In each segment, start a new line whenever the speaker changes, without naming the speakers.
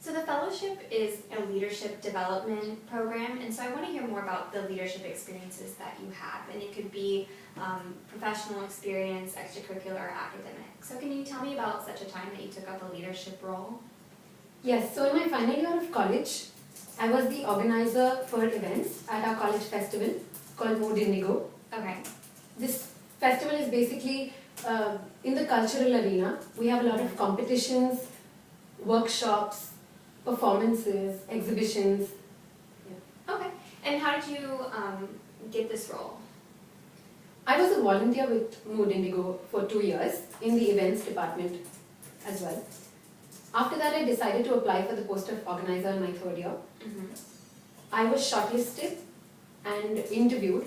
So the fellowship is a leadership development program, and so I want to hear more about the leadership experiences that you have, and it could be professional experience, extracurricular, or academic. So can you tell me about such a time that you took up a leadership role?
Yes, so in my final year of college, I was the organizer for events at our college festival called Mood Indigo.
Okay.
This festival is basically in the cultural arena. We have a lot of competitions, workshops, performances, exhibitions.
Yeah. Okay. And how did you get this role?
I was a volunteer with Mood Indigo for 2 years in the events department as well. After that, I decided to apply for the post of organizer in my 3rd year. I was shortlisted and interviewed.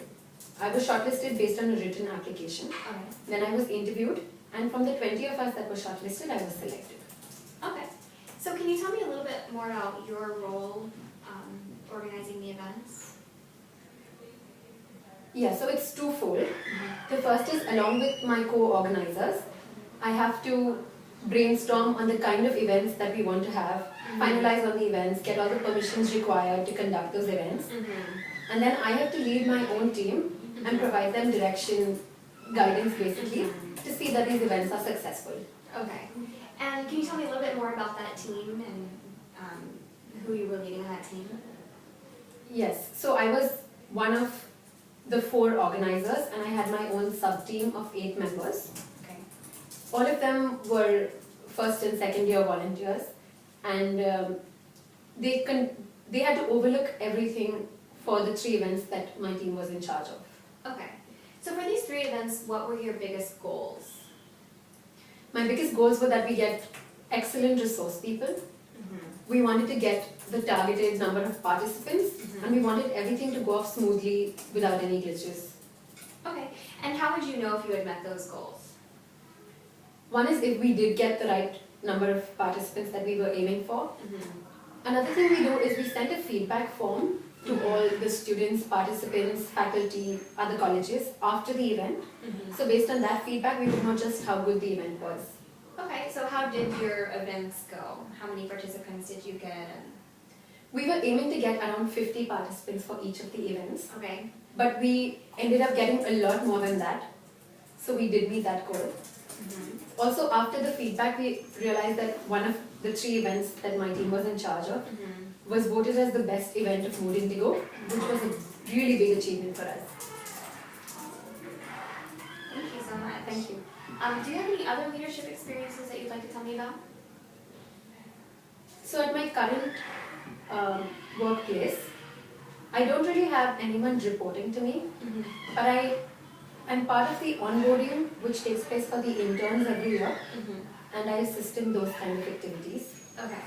I was shortlisted based on a written application.
Okay.
Then I was interviewed, and from the 20 of us that were shortlisted, I was selected.
Okay. So can you tell me a little bit more about your role organizing the events?
Yeah, so it's twofold. The first is, along with my co-organizers, I have to brainstorm on the kind of events that we want to have, finalize on the events, get all the permissions required to conduct those events. And then I have to lead my own team and provide them direction, guidance basically, to see that these events are successful.
Okay. And can you tell me a little bit more about that team and who you were leading on that team?
Yes, so I was one of the 4 organizers, and I had my own sub-team of 8 members.
Okay.
All of them were first and second year volunteers, and they had to overlook everything for the 3 events that my team was in charge of.
Okay. So for these 3 events, what were your biggest goals?
My biggest goals were that we get excellent resource people. We wanted to get the targeted number of participants, and we wanted everything to go off smoothly without any glitches.
Okay. And how would you know if you had met those goals?
One is if we did get the right number of participants that we were aiming for. Another thing we do is we send a feedback form to all the students, participants, faculty, other colleges after the event. So based on that feedback, we would know just how good the event was.
Okay, so how did your events go? How many participants did you get?
We were aiming to get around 50 participants for each of the events.
Okay.
But we ended up getting a lot more than that. So we did meet that goal. Also, after the feedback, we realized that one of the 3 events that my team was in charge of was voted as the best event of Mood Indigo, which was a really big achievement for us.
Thank you so much.
Thank you.
Do you have any other leadership experiences that you'd like to tell me about?
So at my current workplace, I don't really have anyone reporting to me, but I'm part of the onboarding which takes place for the interns every year, and I assist in those kind of activities.
Okay.